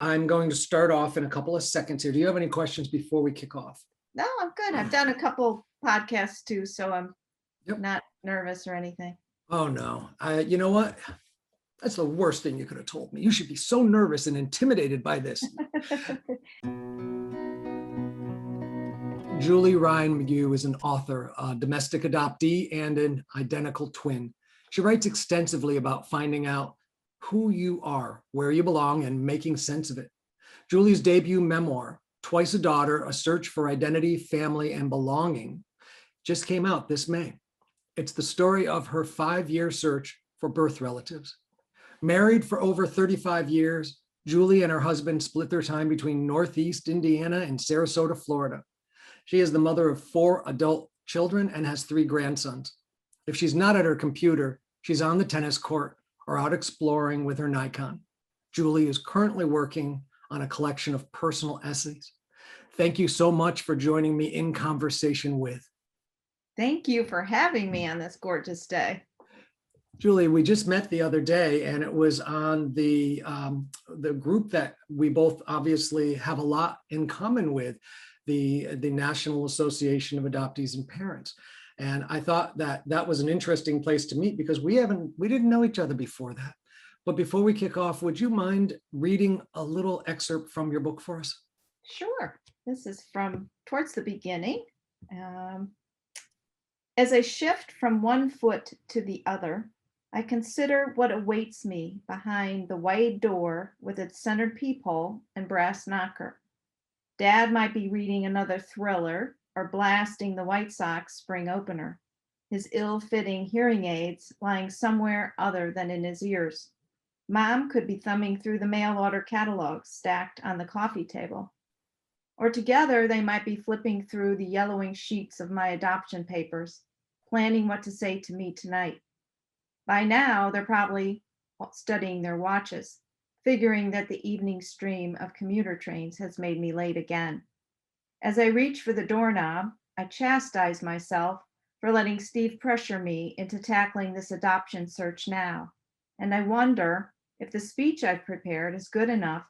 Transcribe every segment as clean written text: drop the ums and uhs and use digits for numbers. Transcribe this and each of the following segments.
I'm going to start off in a couple of seconds here. Do you have any questions before we kick off? No, I'm good. I've done a couple podcasts too, so I'm Yep. not nervous or anything. Oh, no. You know what? That's the worst thing you could have told me. You should be so nervous and intimidated by this. Julie Ryan McGue is an author, a domestic adoptee, and an identical twin. She writes extensively about finding out who you are, where you belong, and making sense of it. Julie's debut memoir, Twice a Daughter, A Search for Identity, Family, and Belonging, just came out this May. It's the story of her 5-year search for birth relatives. Married for over 35 years, Julie and her husband split their time between Northwest Indiana and Sarasota, Florida. She is the mother of 4 adult children and has 3 grandsons. If she's not at her computer, she's on the tennis court or out exploring with her Nikon. Julie is currently working on a collection of personal essays. Thank you so much for joining me in conversation with. Thank you for having me on this gorgeous day. Julie, we just met the other day, and it was on the group that we both obviously have a lot in common with, the National Association of Adoptees and Parents. And I thought that that was an interesting place to meet because we didn't know each other before that. But before we kick off, would you mind reading a little excerpt from your book for us? Sure. This is from towards the beginning. As I shift from one foot to the other, I consider what awaits me behind the wide door with its centered peephole and brass knocker. Dad might be reading another thriller or blasting the White Sox spring opener, his ill-fitting hearing aids lying somewhere other than in his ears. Mom could be thumbing through the mail order catalog stacked on the coffee table. Or together they might be flipping through the yellowing sheets of my adoption papers, planning what to say to me tonight. By now, they're probably studying their watches, figuring that the evening stream of commuter trains has made me late again. As I reach for the doorknob, I chastise myself for letting Steve pressure me into tackling this adoption search now. And I wonder if the speech I've prepared is good enough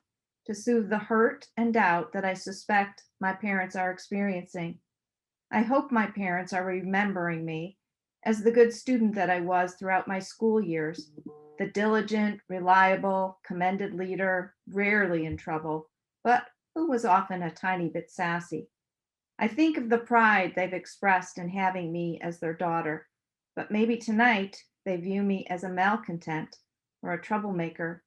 to soothe the hurt and doubt that I suspect my parents are experiencing. I hope my parents are remembering me as the good student that I was throughout my school years, the diligent, reliable, commended leader, rarely in trouble, but who was often a tiny bit sassy. I think of the pride they've expressed in having me as their daughter, but maybe tonight they view me as a malcontent or a troublemaker.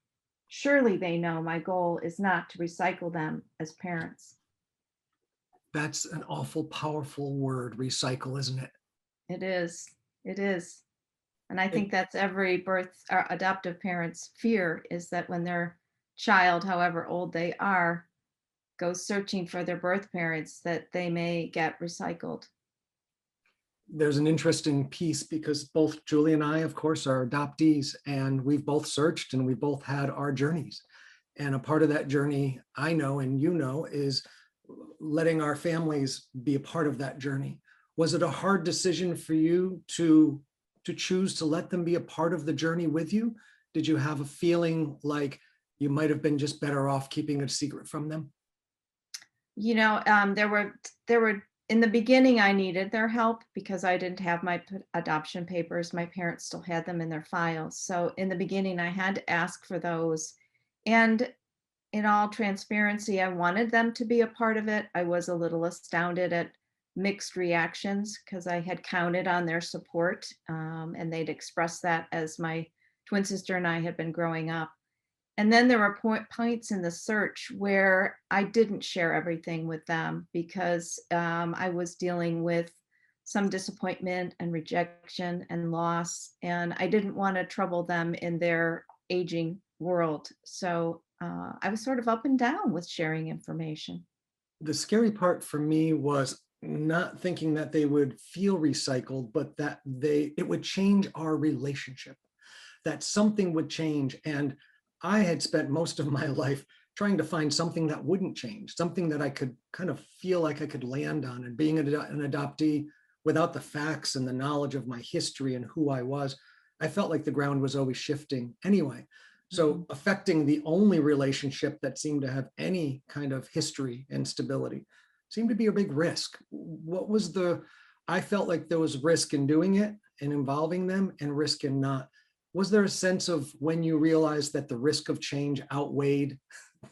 Surely they know my goal is not to recycle them as parents. That's an awful powerful word, recycle, isn't it? It is. It is. And I think that's every birth or adoptive parent's fear, is that when their child, however old they are, goes searching for their birth parents, that they may get recycled. There's an interesting piece because both Julie and I, of course, are adoptees, and we've both searched and we both had our journeys. And a part of that journey, I know, and you know, is letting our families be a part of that journey. Was it a hard decision for you to choose to let them be a part of the journey with you? Did you have a feeling like you might have been just better off keeping it a secret from them? You know, there were in the beginning, I needed their help because I didn't have my adoption papers. My parents still had them in their files. So in the beginning, I had to ask for those. And in all transparency, I wanted them to be a part of it. I was a little astounded at mixed reactions because I had counted on their support, and they'd expressed that as my twin sister and I had been growing up. And then there were points in the search where I didn't share everything with them because I was dealing with some disappointment and rejection and loss, and I didn't want to trouble them in their aging world. So I was sort of up and down with sharing information. The scary part for me was not thinking that they would feel recycled, but that it would change our relationship, that something would change. And I had spent most of my life trying to find something that wouldn't change, something that I could kind of feel like I could land on. And being an adoptee without the facts and the knowledge of my history and who I was, I felt like the ground was always shifting anyway. So affecting the only relationship that seemed to have any kind of history and stability seemed to be a big risk. What was I felt like there was risk in doing it and involving them and risk in not. Was there a sense of when you realized that the risk of change outweighed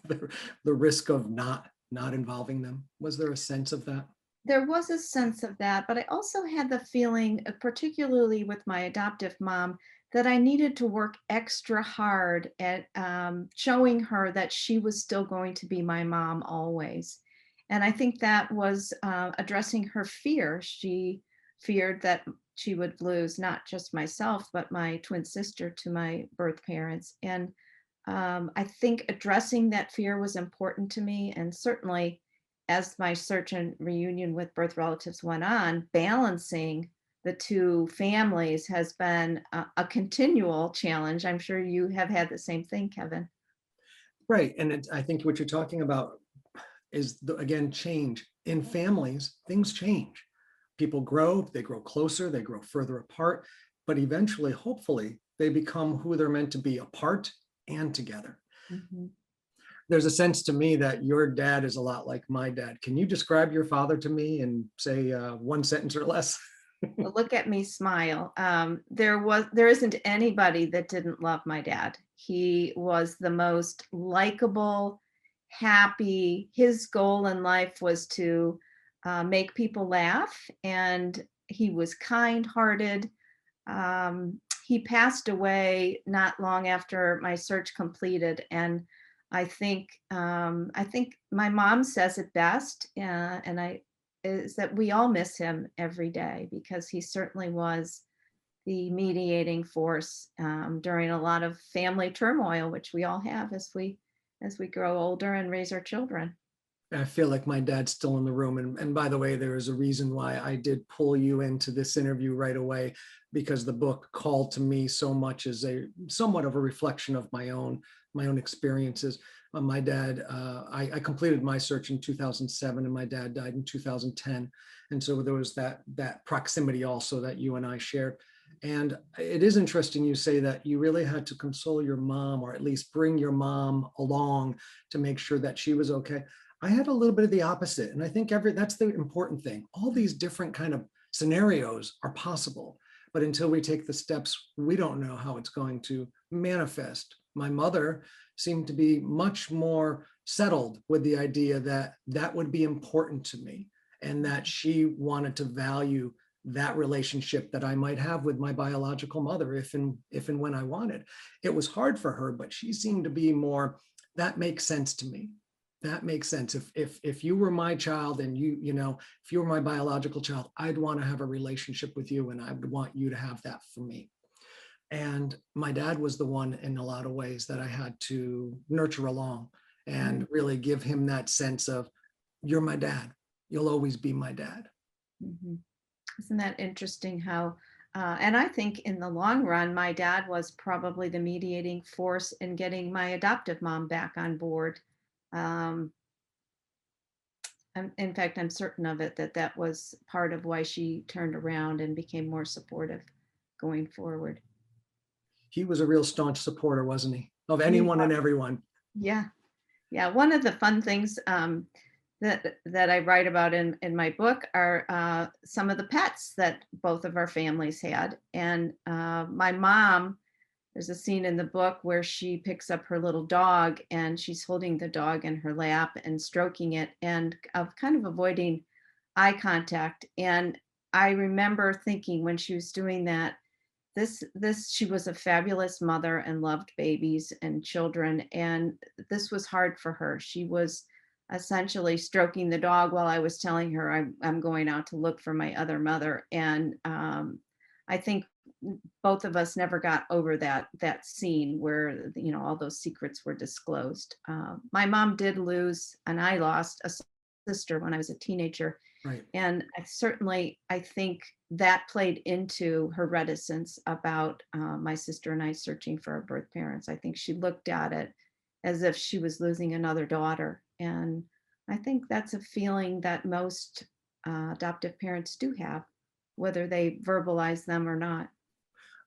the risk of not involving them? Was there a sense of that? There was a sense of that, but I also had the feeling, particularly with my adoptive mom, that I needed to work extra hard at showing her that she was still going to be my mom always. And I think that was addressing her fear. She feared that she would lose not just myself, but my twin sister to my birth parents. And I think addressing that fear was important to me. And certainly, as my search and reunion with birth relatives went on, balancing the two families has been a continual challenge. I'm sure you have had the same thing, Kevin. Right. And I think what you're talking about is, again, change. In families, things change. People grow, they grow closer, they grow further apart, but eventually, hopefully, they become who they're meant to be, apart and together. Mhm. There's a sense to me that your dad is a lot like my dad. Can you describe your father to me in, say, one sentence or less? Well, look at me smile. There isn't anybody that didn't love my dad. He was the most likable, happy. His goal in life was to make people laugh, and he was kind-hearted. He passed away not long after my search completed, and I think my mom says it best, and I is that we all miss him every day because he certainly was the mediating force during a lot of family turmoil, which we all have as we grow older and raise our children. I feel like my dad's still in the room. And by the way, there is a reason why I did pull you into this interview right away, because the book called to me so much as a somewhat of a reflection of my own experiences. My dad, I completed my search in 2007, and my dad died in 2010. And so there was that proximity also that you and I shared. And it is interesting you say that you really had to console your mom, or at least bring your mom along to make sure that she was okay. I had a little bit of the opposite. And I think that's the important thing. All these different kind of scenarios are possible, but until we take the steps, we don't know how it's going to manifest. My mother seemed to be much more settled with the idea that that would be important to me, and that she wanted to value that relationship that I might have with my biological mother if and when I wanted. It was hard for her, but she seemed to be more, that makes sense to me. That makes sense. If you were my child, and if you were my biological child, I'd want to have a relationship with you, and I would want you to have that for me. And my dad was the one in a lot of ways that I had to nurture along and really give him that sense of, you're my dad. You'll always be my dad. Mhm. Isn't that interesting how, and I think in the long run, my dad was probably the mediating force in getting my adoptive mom back on board. Um, in fact, I'm certain of it, that that was part of why she turned around and became more supportive going forward. He was a real staunch supporter, wasn't he? Of He anyone and was. everyone. Yeah. Yeah. One of the fun things that I write about in my book are some of the pets that both of our families had. And my mom, there's a scene in the book where she picks up her little dog and she's holding the dog in her lap and stroking it, and of kind of avoiding eye contact. And I remember thinking when she was doing that, this she was a fabulous mother and loved babies and children, and this was hard for her. She was essentially stroking the dog while I was telling her I'm going out to look for my other mother. And I think both of us never got over that scene where all those secrets were disclosed. My mom did lose, and I lost a sister when I was a teenager, Right. and I think that played into her reticence about my sister and I searching for our birth parents. I think she looked at it as if she was losing another daughter. And I think that's a feeling that most adoptive parents do have, whether they verbalize them or not.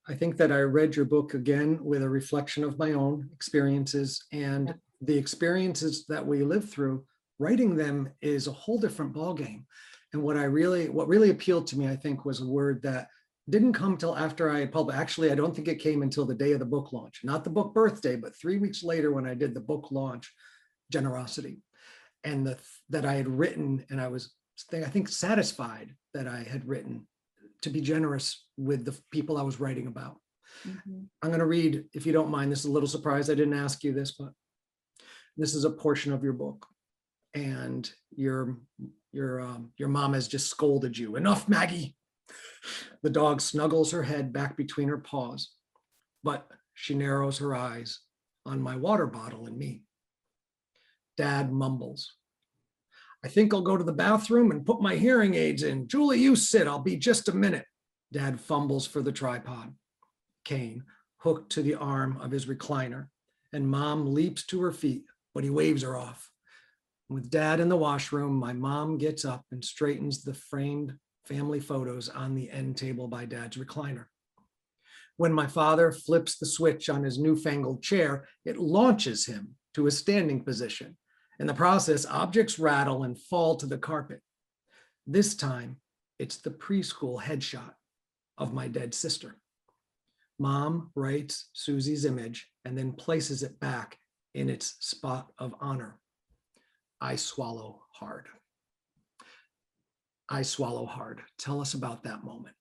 I think that I read your book again with a reflection of my own experiences, and the experiences that we live through. Writing them is a whole different ballgame. And what really appealed to me, I think, was a word that didn't come till after I had published. Actually, I don't think it came until the day of the book launch, not the book birthday, but 3 weeks later when I did the book launch, generosity. And that I had written, and I was, I think, satisfied that I had written to be generous with the people I was writing about. Mhm. I'm going to read, if you don't mind. This is a little surprise. I didn't ask you this, but this is a portion of your book, and your mom has just scolded you. Enough, Maggie. The dog snuggles her head back between her paws, but she narrows her eyes on my water bottle and me. Dad mumbles, I think I'll go to the bathroom and put my hearing aids in. Julie, you sit. I'll be just a minute. Dad fumbles for the tripod. Cane hooked to the arm of his recliner, and Mom leaps to her feet, but he waves her off. With Dad in the washroom, my mom gets up and straightens the framed family photos on the end table by Dad's recliner. When my father flips the switch on his newfangled chair, it launches him to a standing position. In the process, objects rattle and fall to the carpet. This time, it's the preschool headshot of my dead sister. Mom writes Susie's image and then places it back in its spot of honor. I swallow hard. I swallow hard. Tell us about that moment.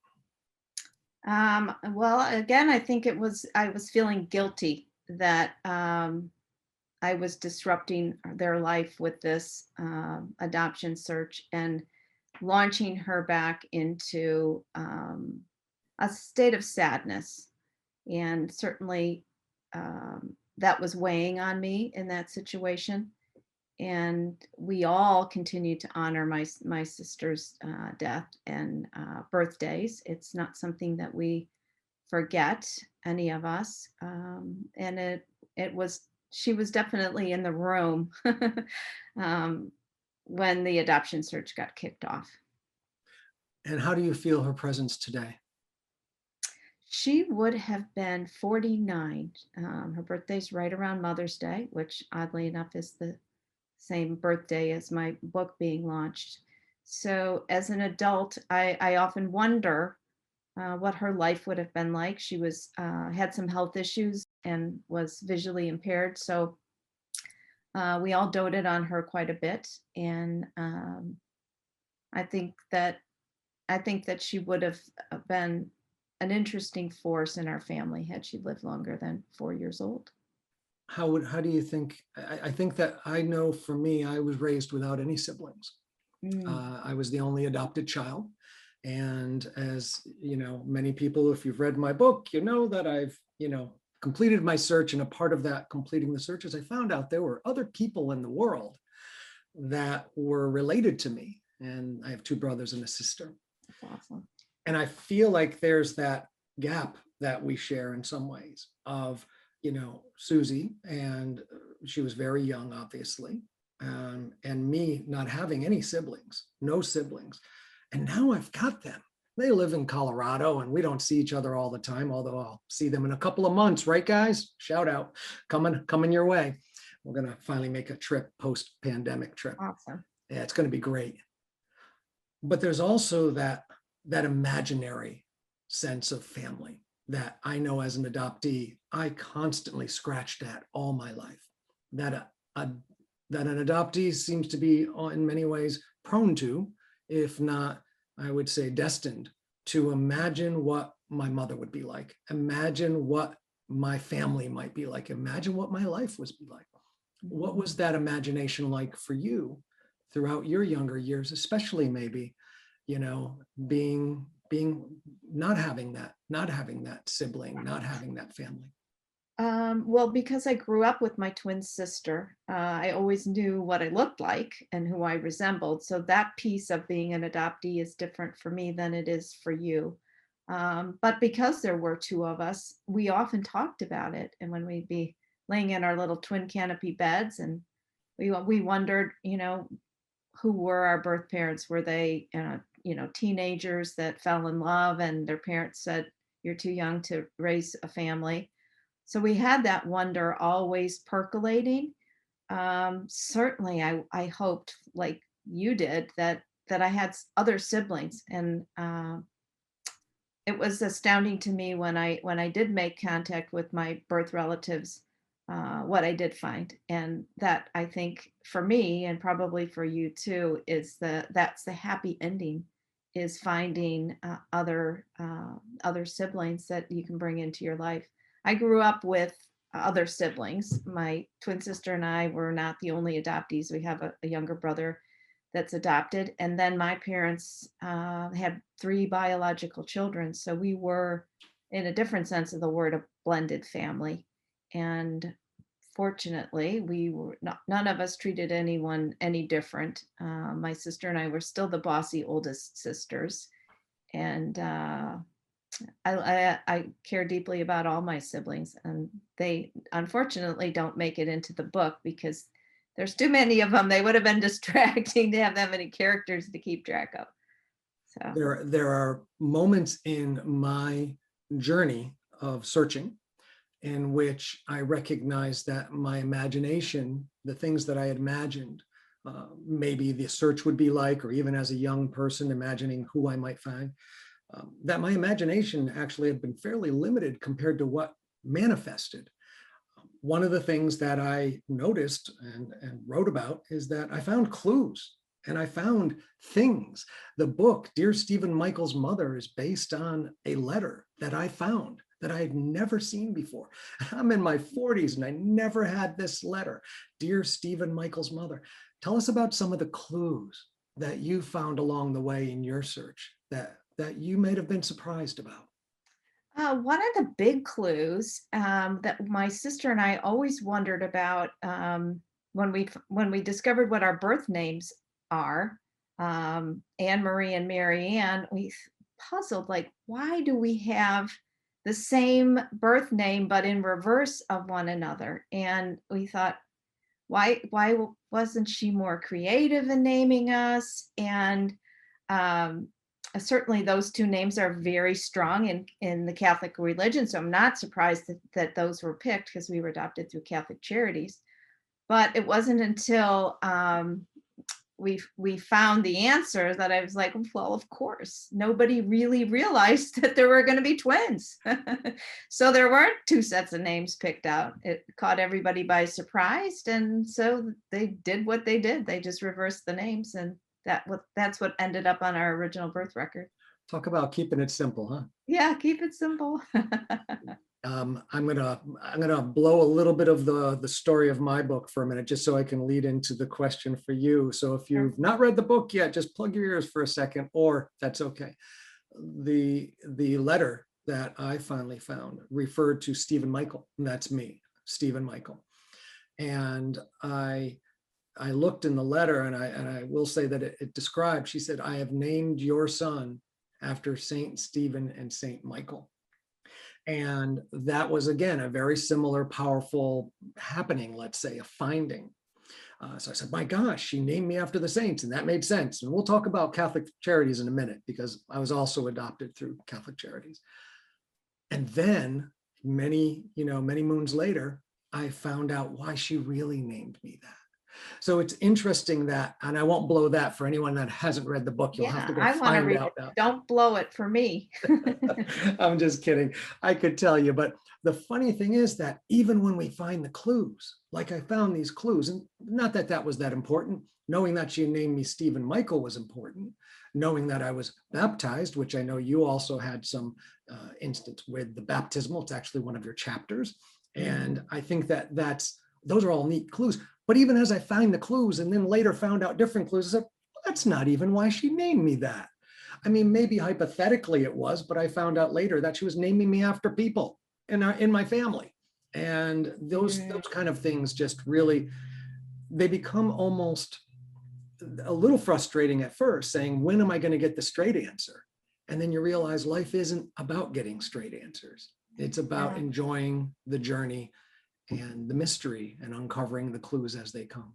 Well, again, I think I was feeling guilty that I was disrupting their life with this adoption search and launching her back into a state of sadness. And certainly that was weighing on me in that situation. And we all continue to honor my sister's death and birthdays. It's not something that we forget, any of us. And it was, she was definitely in the room when the adoption search got kicked off. And how do you feel her presence today? She would have been 49. Her birthday's right around Mother's Day, which oddly enough is the same birthday as my book being launched. So as an adult, I often wonder what her life would have been like. She was had some health issues and was visually impaired. So we all doted on her quite a bit. And I think that she would have been an interesting force in our family had she lived longer than 4 years old. How do you think? I think that I know for me, I was raised without any siblings. I was the only adopted child. And as you know, many people, if you've read my book, you know that I've, completed my search. And a part of that completing the search is I found out there were other people in the world that were related to me. And I have 2 brothers and a sister. That's awesome. And I feel like there's that gap that we share in some ways of, Susie, and she was very young, obviously, and me not having any siblings, no siblings. And now I've got them. They live in Colorado and we don't see each other all the time, although I'll see them in a couple of months, right, guys? Shout out, coming your way. We're going to finally make a trip, post-pandemic trip. Awesome. Yeah, it's going to be great. But there's also that imaginary sense of family that I know as an adoptee, I constantly scratched at all my life. That an adoptee seems to be in many ways prone to, if not, I would say destined to imagine what my mother would be like, imagine what my family might be like, imagine what my life was be like. What was that imagination like for you throughout your younger years, especially maybe, being not having that sibling, not having that family? Well, because I grew up with my twin sister, I always knew what I looked like and who I resembled. So that piece of being an adoptee is different for me than it is for you. But because there were 2 of us, we often talked about it. And when we'd be laying in our little twin canopy beds, and we wondered, who were our birth parents? Were they, teenagers that fell in love and their parents said, you're too young to raise a family. So we had that wonder always percolating. Certainly, I hoped, like you did, that I had other siblings, and it was astounding to me when I did make contact with my birth relatives, what I did find, and that I think for me and probably for you too is that's the happy ending, is finding other siblings that you can bring into your life. I grew up with other siblings. My twin sister and I were not the only adoptees. We have a younger brother that's adopted. And then my parents had 3 biological children. So we were, in a different sense of the word, a blended family. And fortunately, we were not, none of us treated anyone any different. My sister and I were still the bossy oldest sisters. And I care deeply about all my siblings, and they unfortunately don't make it into the book because there's too many of them. They would have been distracting to have that many characters to keep track of. So There are moments in my journey of searching in which I recognize that my imagination, the things that I had imagined, maybe the search would be like, or even as a young person imagining who I might find, that my imagination actually had been fairly limited compared to what manifested. One of the things that I noticed and wrote about is that I found clues and I found things. The book, Dear Stephen Michael's Mother, is based on a letter that I found that I had never seen before. I'm in my 40s and I never had this letter. Dear Stephen Michael's Mother. Tell us about some of the clues that you found along the way in your search that you may have been surprised about. one of the big clues that my sister and I always wondered about, when we discovered what our birth names are, Anne Marie and Mary Ann, we puzzled, like, why do we have the same birth name but in reverse of one another? And we thought, why wasn't she more creative in naming us? And certainly those 2 names are very strong in the Catholic religion. So I'm not surprised that those were picked, because we were adopted through Catholic Charities. But it wasn't until we found the answer that I was like, well, of course, nobody really realized that there were going to be twins. So there weren't 2 sets of names picked out. It caught everybody by surprise. And so they did what they did. They just reversed the names, and that's what ended up on our original birth record. Talk about keeping it simple, huh? Yeah, keep it simple. I'm gonna blow a little bit of the story of my book for a minute, just so I can lead into the question for you. So if you've not read the book yet, just plug your ears for a second, or that's okay. The letter that I finally found referred to Stephen Michael, and that's me, Stephen Michael. And I looked in the letter, and I will say that it described, she said, I have named your son after Saint Stephen and Saint Michael. And that was, again, a very similar, powerful happening, let's say, a finding. So I said, my gosh, she named me after the saints, and that made sense. And we'll talk about Catholic Charities in a minute, because I was also adopted through Catholic Charities. And then many moons later, I found out why she really named me that. So it's interesting that, and I won't blow that for anyone that hasn't read the book. You'll have to go I want to find read out it. now. Don't blow it for me. I'm just kidding. I could tell you, but the funny thing is that even when we find the clues, like I found these clues, and not that that was that important, knowing that she named me Stephen Michael was important, knowing that I was baptized, which I know you also had some instance with the baptismal. It's actually one of your chapters. And I think that those are all neat clues. But even as I find the clues and then later found out different clues, I said, well, that's not even why she named me that. I mean, maybe hypothetically it was, but I found out later that she was naming me after people in my family. And those kind of things just really, they become almost a little frustrating at first, saying, when am I going to get the straight answer? And then you realize life isn't about getting straight answers. It's about enjoying the journey and the mystery and uncovering the clues as they come.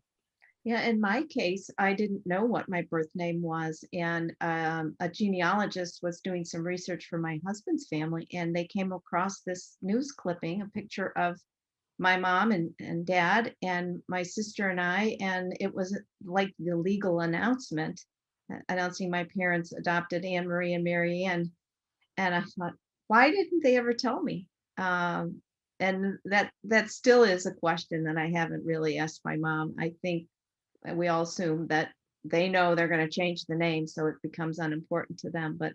Yeah, in my case, I didn't know what my birth name was, and a genealogist was doing some research for my husband's family, and they came across this news clipping, a picture of my mom and dad and my sister and I, and it was like the legal announcement announcing my parents adopted Anne Marie and Mary Ann. And I thought, why didn't they ever tell me? And that still is a question that I haven't really asked my mom. I think we all assume that they know they're going to change the name, so it becomes unimportant to them. But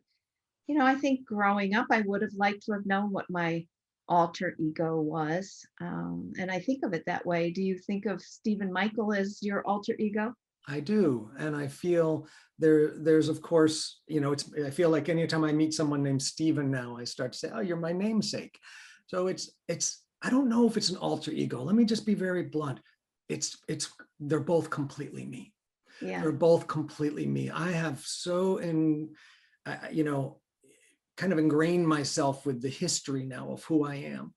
I think growing up, I would have liked to have known what my alter ego was. And I think of it that way. Do you think of Stephen Michael as your alter ego? I do. And I feel there's of course, I feel like anytime I meet someone named Stephen now, I start to say, oh, you're my namesake. So I don't know if it's an alter ego. Let me just be very blunt. They're both completely me. Yeah. They're both completely me. I have you know, kind of ingrained myself with the history now of who I am.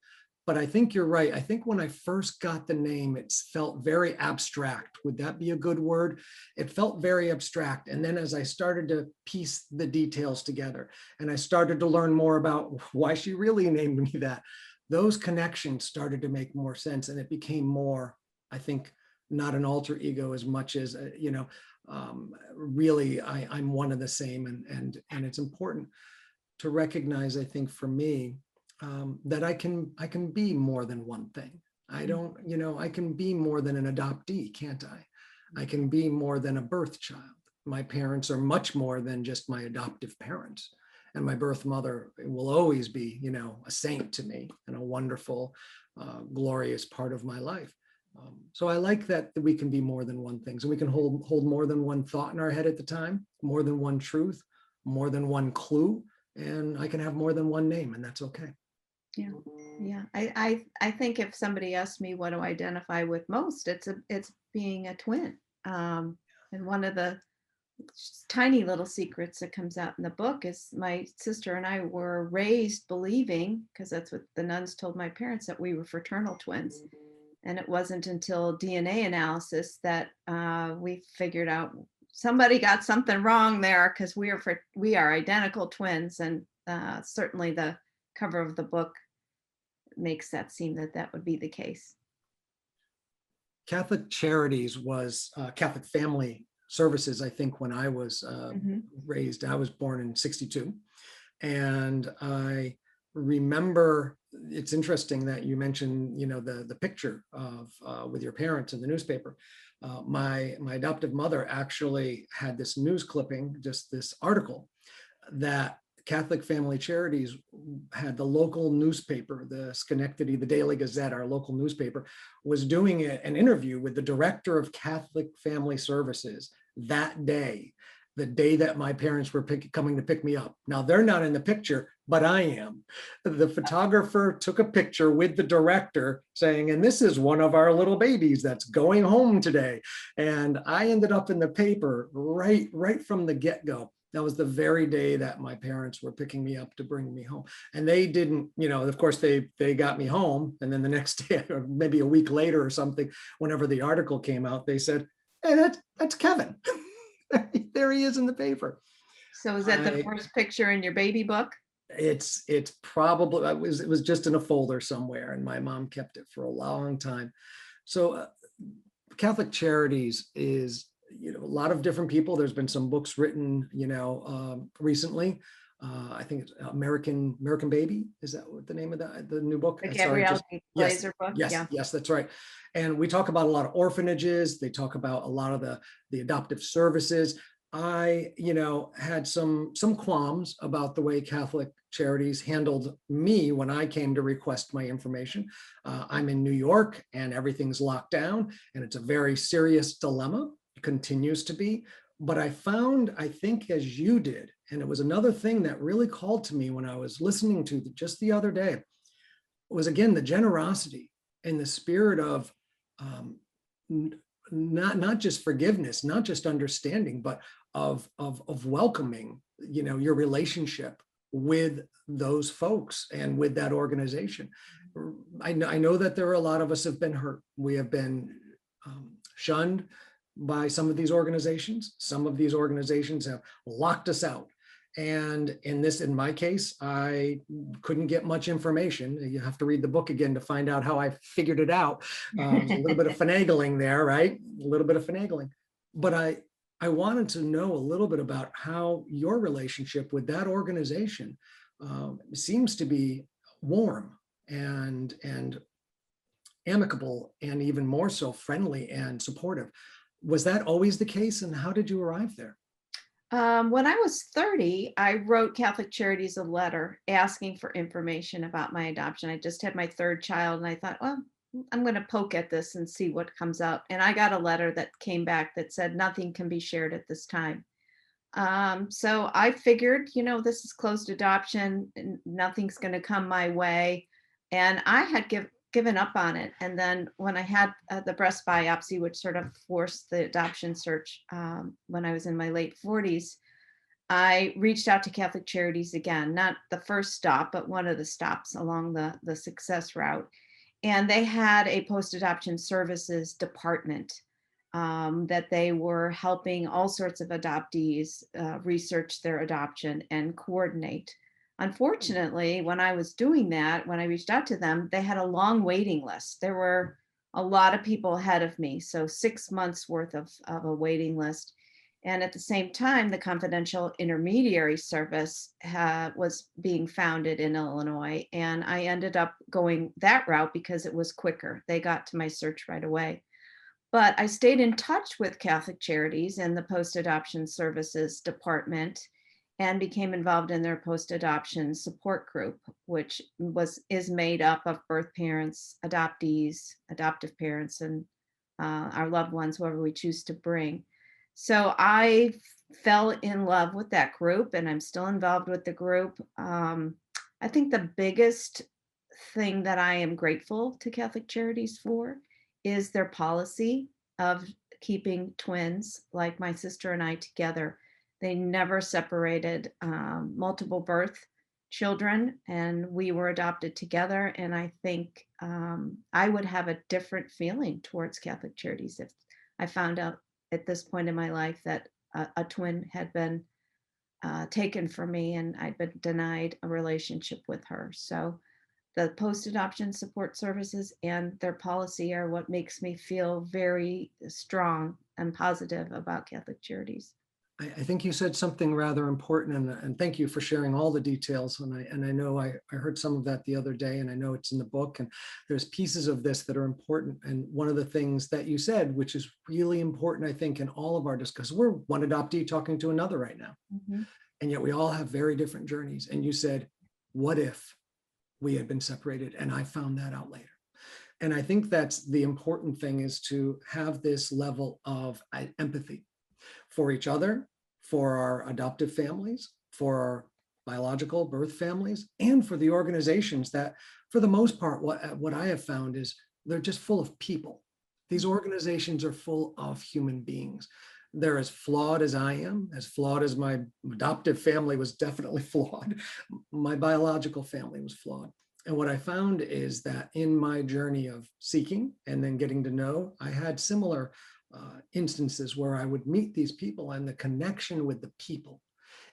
But I think you're right. I think when I first got the name, it felt very abstract. Would that be a good word? It felt very abstract. And then as I started to piece the details together and I started to learn more about why she really named me that, those connections started to make more sense. And it became more, I think, not an alter ego as much as, really I'm one of the same. And it's important to recognize, I think for me, that I can be more than one thing. I don't, I can be more than an adoptee, can't I? I can be more than a birth child. My parents are much more than just my adoptive parents. And my birth mother will always be, a saint to me and a wonderful, glorious part of my life. So I like that we can be more than one thing. So we can hold more than one thought in our head at the time, more than one truth, more than one clue, and I can have more than one name, and that's okay. Yeah. Yeah. I think if somebody asked me what do I identify with most, it's being a twin. And one of the tiny little secrets that comes out in the book is my sister and I were raised believing, because that's what the nuns told my parents, that we were fraternal twins. And it wasn't until DNA analysis that we figured out somebody got something wrong there, because we are identical twins. And certainly the cover of the book makes that seem that would be the case. Catholic Charities was Catholic Family Services, I think, when I was raised. I was born in 1962. And I remember, it's interesting that you mentioned, the picture of with your parents in the newspaper. My adoptive mother actually had this news clipping, just this article that Catholic Family Charities had the local newspaper, the Schenectady, the Daily Gazette, our local newspaper, was doing an interview with the director of Catholic Family Services that day, the day that my parents were coming to pick me up. Now, they're not in the picture, but I am. The photographer took a picture with the director saying, and this is one of our little babies that's going home today. And I ended up in the paper right from the get-go. That was the very day that my parents were picking me up to bring me home. And they didn't, of course, they got me home. And then the next day, or maybe a week later or something, whenever the article came out, they said, hey, that's Kevin. There he is in the paper. So is that the first picture in your baby book? It's probably, it was just in a folder somewhere, and my mom kept it for a long time. So Catholic Charities is, a lot of different people. There's been some books written, recently. I think it's American Baby. Is that what the name of the new book? The Gabrielle Glaser book. Yes, that's right. And we talk about a lot of orphanages. They talk about a lot of the adoptive services. I, had some qualms about the way Catholic Charities handled me when I came to request my information. I'm in New York and everything's locked down, and it's a very serious dilemma. It continues to be. But I found, I think as you did, and it was another thing that really called to me when I was listening to just the other day, was again the generosity and the spirit of not just forgiveness, not just understanding, but of welcoming, your relationship with those folks and with that organization. I know that there are a lot of us have been hurt. We have been shunned. by some of these organizations. Some of these organizations have locked us out. And in my case, I couldn't get much information. You have to read the book again to find out how I figured it out. There's a little bit of finagling there, right? A little bit of finagling. But I wanted to know a little bit about how your relationship with that organization seems to be warm and amicable, and even more so friendly and supportive. Was that always the case, and how did you arrive there? When I was 30, I wrote Catholic Charities a letter asking for information about my adoption. I just had my third child, and I thought, well, I'm going to poke at this and see what comes out. And I got a letter that came back that said nothing can be shared at this time. So I figured, this is closed adoption, and nothing's going to come my way. And I had given up on it. And then when I had the breast biopsy, which sort of forced the adoption search when I was in my late 40s, I reached out to Catholic Charities again, not the first stop, but one of the stops along the success route. And they had a post-adoption services department that they were helping all sorts of adoptees research their adoption and coordinate. Unfortunately, when I was doing that, when I reached out to them, they had a long waiting list. There were a lot of people ahead of me, so 6 months worth of a waiting list. And at the same time, the confidential intermediary service was being founded in Illinois. And I ended up going that route because it was quicker. They got to my search right away. But I stayed in touch with Catholic Charities and the post-adoption services department, and became involved in their post-adoption support group, which is made up of birth parents, adoptees, adoptive parents, and our loved ones, whoever we choose to bring. So I fell in love with that group, and I'm still involved with the group. I think the biggest thing that I am grateful to Catholic Charities for is their policy of keeping twins like my sister and I together. They never separated multiple birth children, and we were adopted together. And I think I would have a different feeling towards Catholic Charities if I found out at this point in my life that a twin had been taken from me and I'd been denied a relationship with her. So the post-adoption support services and their policy are what makes me feel very strong and positive about Catholic Charities. I think you said something rather important, and thank you for sharing all the details. And I know I heard some of that the other day, and I know it's in the book, and there's pieces of this that are important. And one of the things that you said, which is really important, I think, in all of our discussions, we're one adoptee talking to another right now. Mm-hmm. And yet we all have very different journeys. And you said, what if we had been separated? And I found that out later. And I think that's the important thing, is to have this level of empathy for each other, for our adoptive families, for our biological birth families, and for the organizations that, for the most part, what I have found is they're just full of people. These organizations are full of human beings. They're as flawed as I am, as flawed as my adoptive family was definitely flawed. My biological family was flawed. And what I found is that in my journey of seeking and then getting to know, I had similar instances where I would meet these people, and the connection with the people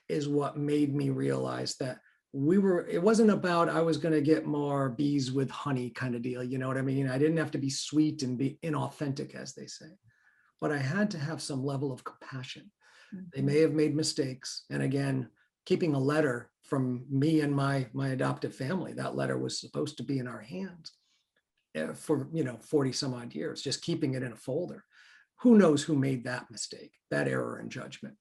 is what made me realize that it wasn't about I was going to get more bees with honey kind of deal. You know what I mean? I didn't have to be sweet and be inauthentic, as they say, but I had to have some level of compassion. Mm-hmm. They may have made mistakes. And again, keeping a letter from me and my adoptive family, that letter was supposed to be in our hands for 40 some odd years, just keeping it in a folder. Who knows who made that mistake, that error in judgment?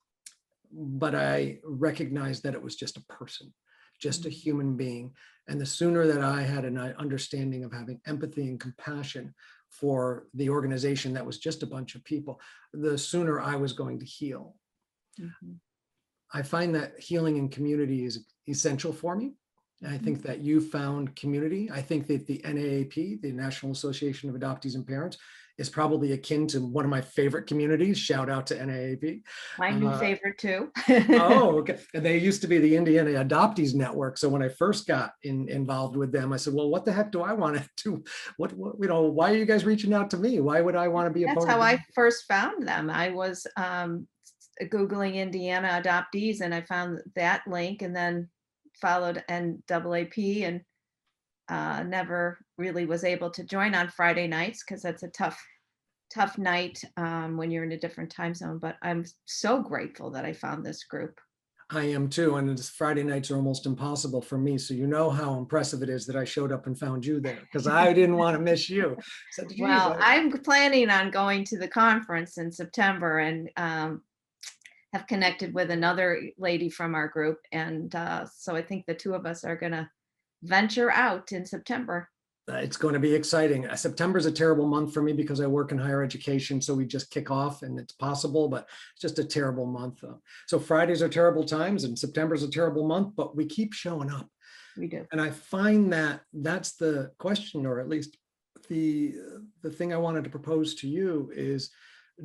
But I recognized that it was just a person, just a human being. And the sooner that I had an understanding of having empathy and compassion for the organization that was just a bunch of people, the sooner I was going to heal. Mm-hmm. I find that healing in community is essential for me. And I think that you found community. I think that the NAAP, the National Association of Adoptees and Parents, is probably akin to one of my favorite communities. Shout out to NAAP. My new favorite too. Oh, okay. And they used to be the Indiana Adoptees Network. So when I first got involved with them, I said, well, what the heck do I want to do? What, why are you guys reaching out to me? Why would I want to be a That's part how of it? I first found them. I was Googling Indiana adoptees and I found that link and then followed NAAP and never really was able to join on Friday nights because that's a tough night when you're in a different time zone. But I'm so grateful that I found this group. I am too. And Friday nights are almost impossible for me. So you know how impressive it is that I showed up and found you there because I didn't want to miss you. So, Well, I'm planning on going to the conference in September and have connected with another lady from our group. And so I think the two of us are going to venture out in September. It's going to be exciting. September is a terrible month for me because I work in higher education. So we just kick off and it's possible, but it's just a terrible month. So Fridays are terrible times and September is a terrible month, but we keep showing up. We do. And I find that that's the question, or at least the thing I wanted to propose to you is,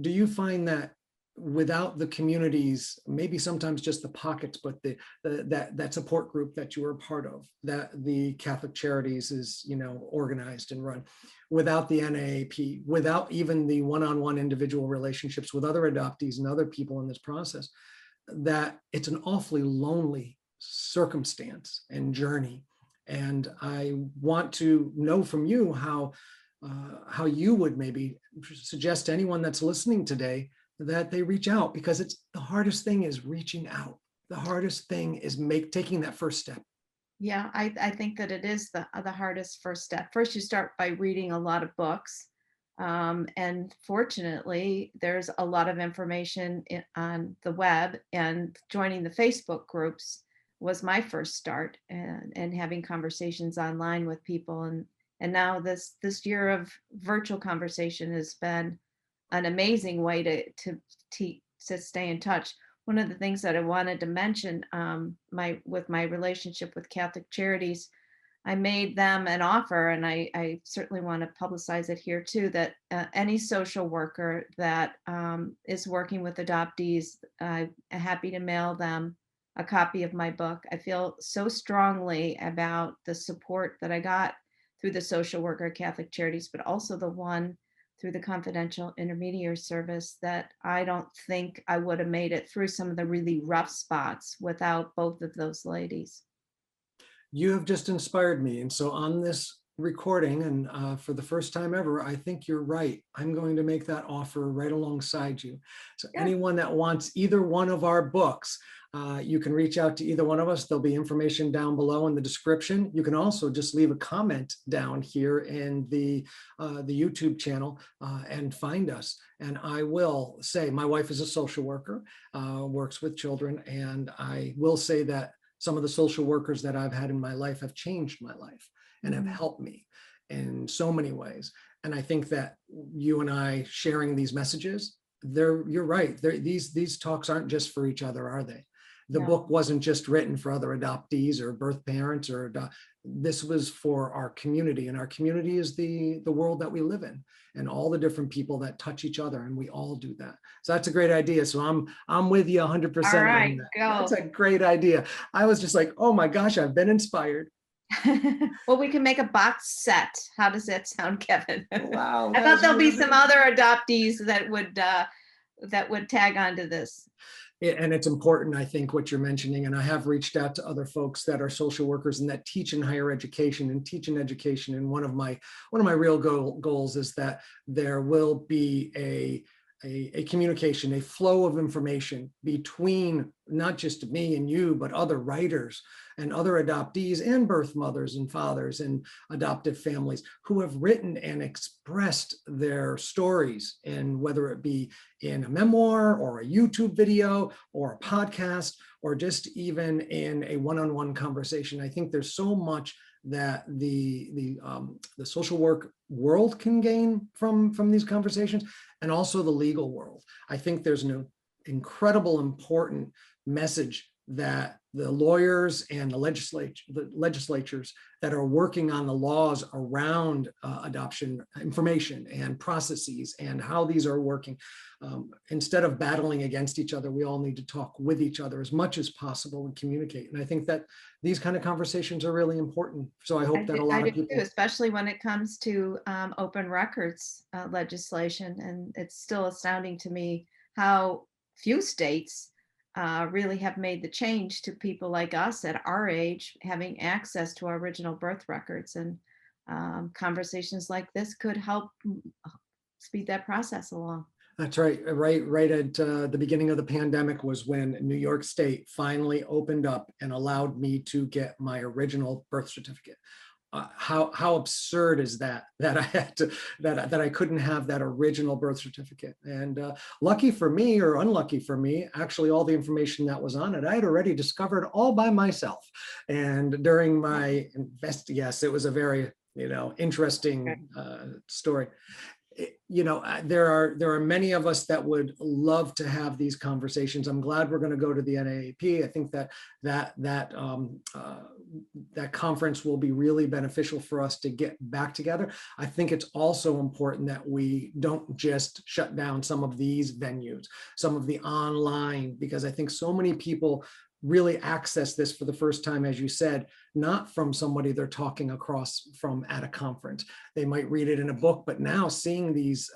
do you find that without the communities, maybe sometimes just the pockets, but that support group that you were a part of, that the Catholic Charities is, organized and run, without the NAAP, without even the one-on-one individual relationships with other adoptees and other people in this process, that it's an awfully lonely circumstance and journey. And I want to know from you how you would maybe suggest to anyone that's listening today that they reach out, because it's the hardest thing is reaching out. The hardest thing is taking that first step. Yeah, I think that it is the hardest first step. First, you start by reading a lot of books. And fortunately, there's a lot of information on the web, and joining the Facebook groups was my first start, and having conversations online with people. And now this year of virtual conversation has been an amazing way to stay in touch. One of the things that I wanted to mention, with my relationship with Catholic Charities, I made them an offer, and I certainly want to publicize it here too, that any social worker that is working with adoptees, I'm happy to mail them a copy of my book. I feel so strongly about the support that I got through the social worker Catholic Charities, but also the one through the confidential intermediary service, that I don't think I would have made it through some of the really rough spots without both of those ladies. You have just inspired me. And so on this recording, and for the first time ever, I think you're right. I'm going to make that offer right alongside you. So Yeah. Anyone that wants either one of our books, you can reach out to either one of us. There'll be information down below in the description. You can also just leave a comment down here in the YouTube channel and find us. And I will say, my wife is a social worker, works with children, and I will say that some of the social workers that I've had in my life have changed my life and have helped me in so many ways. And I think that you and I sharing these messages, you're right. These talks aren't just for each other, are they? The book wasn't just written for other adoptees or birth parents, this was for our community, and our community is the world that we live in, and all the different people that touch each other, and we all do that. So that's a great idea. So I'm with you 100%. All right, go. That's a great idea. I was just like, oh my gosh, I've been inspired. Well, we can make a box set. How does that sound, Kevin? Wow. I thought there'll be some other adoptees that would tag onto this. And it's important, I think, what you're mentioning. And I have reached out to other folks that are social workers and that teach in higher education and teach in education. And one of my real goals is that there will be a communication, a flow of information between not just me and you, but other writers and other adoptees and birth mothers and fathers and adoptive families who have written and expressed their stories, and whether it be in a memoir or a YouTube video or a podcast, or just even in a one-on-one conversation. I think there's so much that the social work world can gain from these conversations, and also the legal world. I think there's an incredible important message that the lawyers and the legislatures that are working on the laws around adoption information and processes and how these are working, instead of battling against each other, we all need to talk with each other as much as possible and communicate. And I think that these kind of conversations are really important. So I hope that a lot I of do people, too, especially when it comes to open records legislation. And it's still astounding to me how few states really have made the change to people like us at our age having access to our original birth records. And conversations like this could help speed that process along. that's right. Right at the beginning of the pandemic was when New York State finally opened up and allowed me to get my original birth certificate. How absurd is that I had to that I couldn't have that original birth certificate? And lucky for me, or unlucky for me, actually all the information that was on it I had already discovered all by myself. And during my yes, it was a very interesting story. There are many of us that would love to have these conversations. I'm glad we're going to go to the NAAP. I think that conference will be really beneficial for us to get back together. I think it's also important that we don't just shut down some of these venues, some of the online, because I think so many people really access this for the first time, as you said, not from somebody they're talking across from at a conference. They might read it in a book, but now seeing these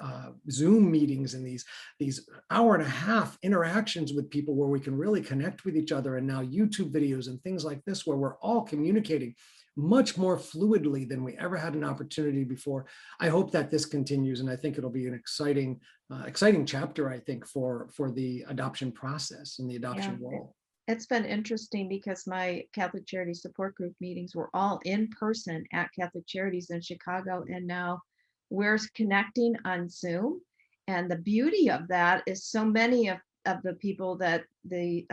Zoom meetings and these hour and a half interactions with people where we can really connect with each other, and now YouTube videos and things like this, where we're all communicating much more fluidly than we ever had an opportunity before. I hope that this continues, and I think it'll be an exciting chapter, I think, for the adoption process and the adoption role. It's been interesting because my Catholic Charities support group meetings were all in person at Catholic Charities in Chicago. And now we're connecting on Zoom. And the beauty of that is so many of the people that the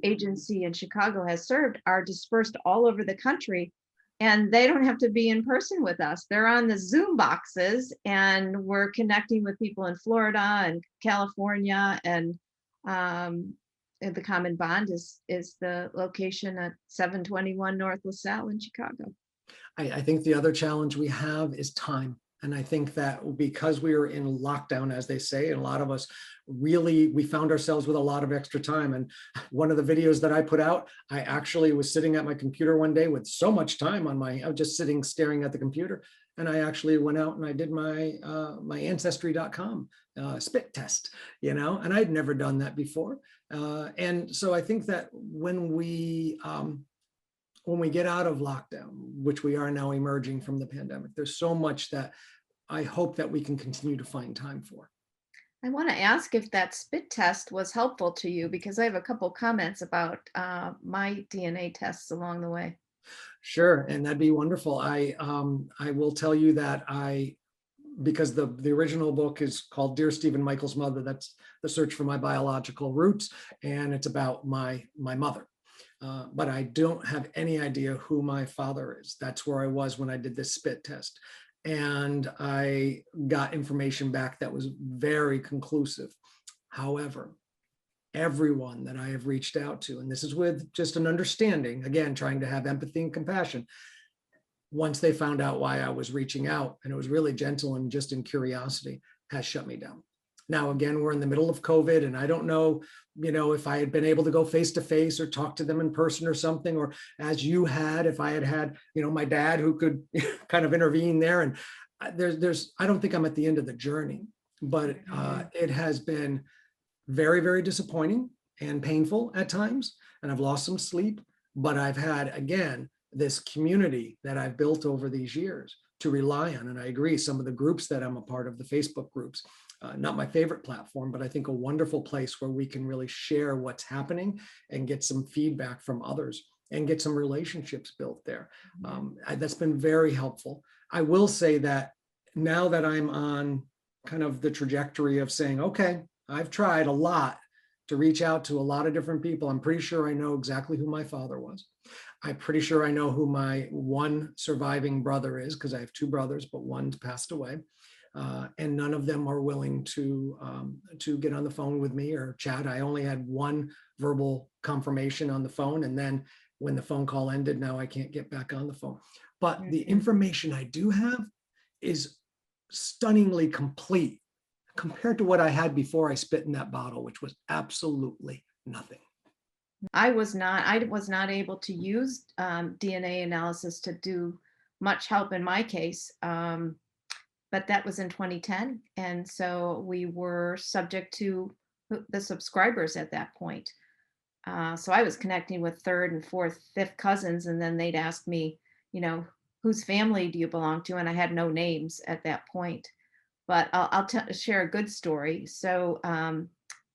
agency in Chicago has served are dispersed all over the country. And they don't have to be in person with us. They're on the Zoom boxes, and we're connecting with people in Florida and California, and the Common Bond is the location at 721 North LaSalle in Chicago. I think the other challenge we have is time. And I think that because we were in lockdown, as they say, and a lot of us we found ourselves with a lot of extra time. And one of the videos that I put out, I actually was sitting at my computer one day with so much time I was just sitting staring at the computer. And I actually went out and I did my ancestry.com spit test, and I'd never done that before. And so I think that when we get out of lockdown, which we are now emerging from the pandemic, there's so much that I hope that we can continue to find time for. I want to ask if that spit test was helpful to you, because I have a couple comments about my DNA tests along the way. Sure, and that'd be wonderful. I will tell you that because the original book is called Dear Stephen Michael's Mother, that's the search for my biological roots, and it's about my mother. But I don't have any idea who my father is. That's where I was when I did this spit test. And I got information back that was very conclusive. However, everyone that I have reached out to, and this is with just an understanding, again, trying to have empathy and compassion, once they found out why I was reaching out, and it was really gentle and just in curiosity, has shut me down. Now, again, we're in the middle of COVID, and I don't know, if I had been able to go face to face or talk to them in person or something, or as you had, if I had, my dad who could kind of intervene there. And I don't think I'm at the end of the journey, but it has been very, very disappointing and painful at times. And I've lost some sleep, but I've had, again, this community that I've built over these years to rely on. And I agree, some of the groups that I'm a part of, the Facebook groups, not my favorite platform, but I think a wonderful place where we can really share what's happening and get some feedback from others and get some relationships built there. That's been very helpful. I will say that now that I'm on kind of the trajectory of saying, okay, I've tried a lot to reach out to a lot of different people. I'm pretty sure I know exactly who my father was. I'm pretty sure I know who my one surviving brother is, because I have two brothers, but one's passed away. and none of them are willing to get on the phone with me or chat. I only had one verbal confirmation on the phone, and then when the phone call ended, now I can't get back on the phone. But the information I do have is stunningly complete compared to what I had before I spit in that bottle, which was absolutely nothing. I was not able to use DNA analysis to do much help in my case. But that was in 2010. And so we were subject to the subscribers at that point. So I was connecting with third and fourth, fifth cousins, and then they'd ask me, whose family do you belong to? And I had no names at that point. But I'll share a good story. So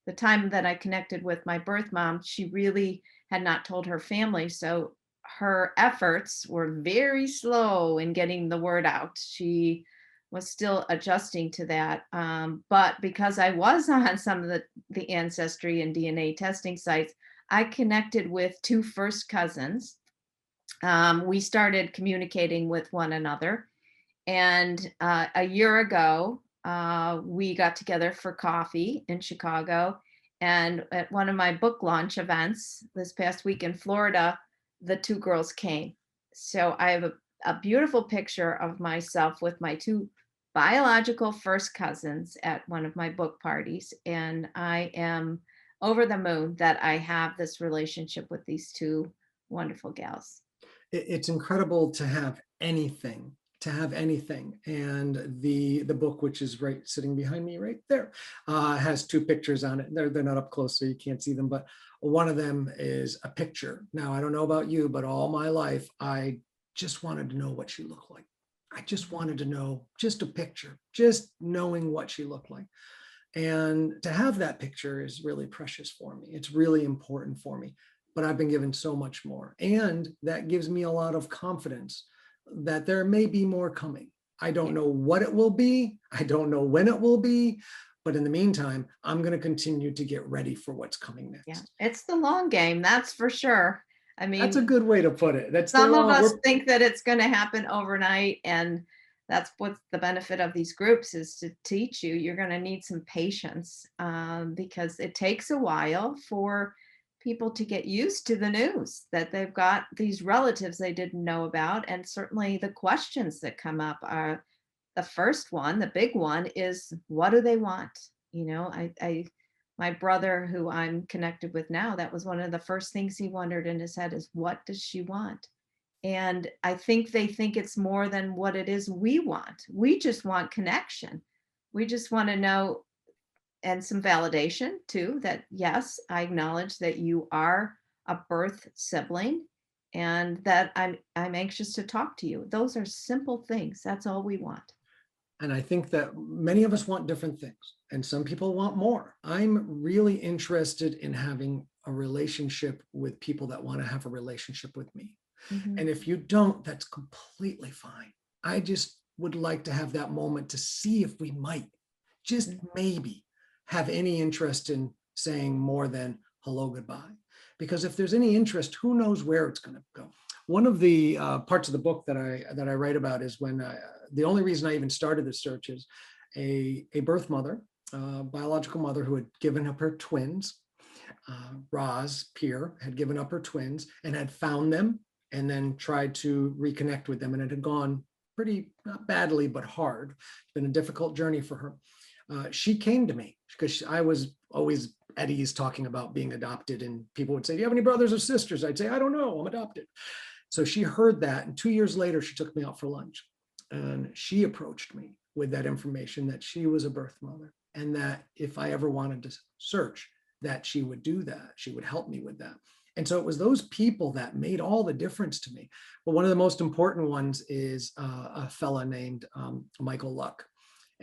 the time that I connected with my birth mom, she really had not told her family. So her efforts were very slow in getting the word out. She was still adjusting to that. But because I was on some of the ancestry and DNA testing sites, I connected with two first cousins. We started communicating with one another. And a year ago, we got together for coffee in Chicago. And at one of my book launch events this past week in Florida, the two girls came. So I have a beautiful picture of myself with my two biological first cousins at one of my book parties. And I am over the moon that I have this relationship with these two wonderful gals. It's incredible to have anything. And the book, which is right sitting behind me right there, has two pictures on it. They're not up close, so you can't see them, but one of them is a picture. Now, I don't know about you, but all my life, I just wanted to know what she looked like. I just wanted to know just a picture, just knowing what she looked like. And to have that picture is really precious for me. It's really important for me, but I've been given so much more. And that gives me a lot of confidence that there may be more coming. I don't know what it will be. I don't know when it will be. But in the meantime, I'm going to continue to get ready for what's coming next. Yeah, it's the long game, that's for sure. I mean, that's a good way to put it. That's some of us think that it's going to happen overnight. And that's what's the benefit of these groups, is to teach you. You're going to need some patience because it takes a while for people to get used to the news that they've got these relatives they didn't know about. And certainly the questions that come up are, the first one, the big one, is what do they want? My brother, who I'm connected with now, that was one of the first things he wondered in his head, is what does she want? And I think they think it's more than what it is we want. We just want connection. We just want to know, and some validation too, that yes, I acknowledge that you are a birth sibling and that I'm anxious to talk to you. Those are simple things. That's all we want. And I think that many of us want different things, and some people want more. I'm really interested in having a relationship with people that want to have a relationship with me. Mm-hmm. And if you don't, that's completely fine. I just would like to have that moment to see if we might, just maybe, have any interest in saying more than hello, goodbye. Because if there's any interest, who knows where it's going to go. One of the parts of the book that I write about is when the only reason I even started this search is a birth mother, biological mother, who had given up her twins. Roz Peer had given up her twins and had found them and then tried to reconnect with them. And it had gone pretty, not badly, but hard. It's been a difficult journey for her. She came to me because I was always at ease talking about being adopted, and people would say, do you have any brothers or sisters? I'd say, I don't know, I'm adopted. So she heard that, and 2 years later, she took me out for lunch, and she approached me with that information that she was a birth mother, and that if I ever wanted to search, that she would do that. She would help me with that. And so it was those people that made all the difference to me. But one of the most important ones is a fella named Michael Luck.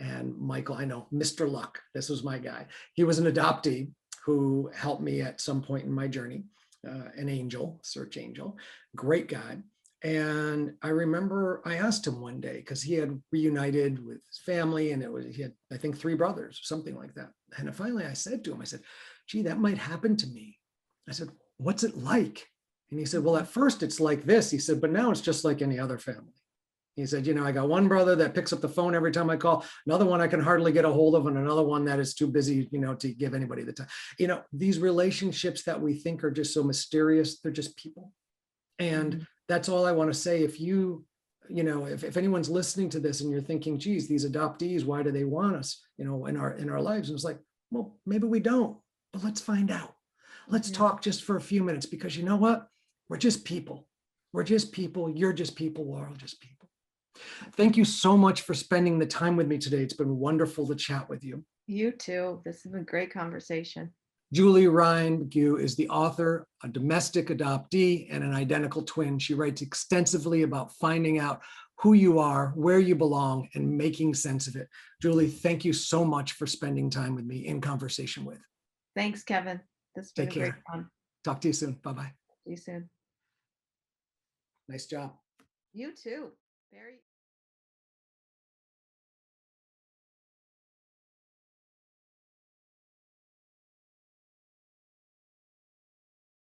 And Michael, I know, Mr. Luck, this was my guy. He was an adoptee who helped me at some point in my journey, an angel, search angel, great guy. And I remember I asked him one day, because he had reunited with his family, and he had, I think, 3 brothers, something like that. And finally I said to him, I said, gee, that might happen to me. I said, what's it like? And he said, well, at first it's like this. He said, but now it's just like any other family. He said, I got one brother that picks up the phone every time I call, another one I can hardly get a hold of, and another one that is too busy, to give anybody the time. These relationships that we think are just so mysterious, they're just people. And that's all I want to say. If if anyone's listening to this and you're thinking, geez, these adoptees, why do they want us, in our lives? And it's like, well, maybe we don't, but let's find out. Let's talk just for a few minutes, because you know what? We're just people. We're just people. You're just people. We're all just people. Thank you so much for spending the time with me today. It's been wonderful to chat with you. You too. This has been a great conversation. Julie Ryan McGue is the author, a domestic adoptee, and an identical twin. She writes extensively about finding out who you are, where you belong, and making sense of it. Julie, thank you so much for spending time with me in conversation with. Thanks, Kevin. This has been Take care. great fun. Talk to you soon. Bye-bye. See you soon. Nice job. You too. Very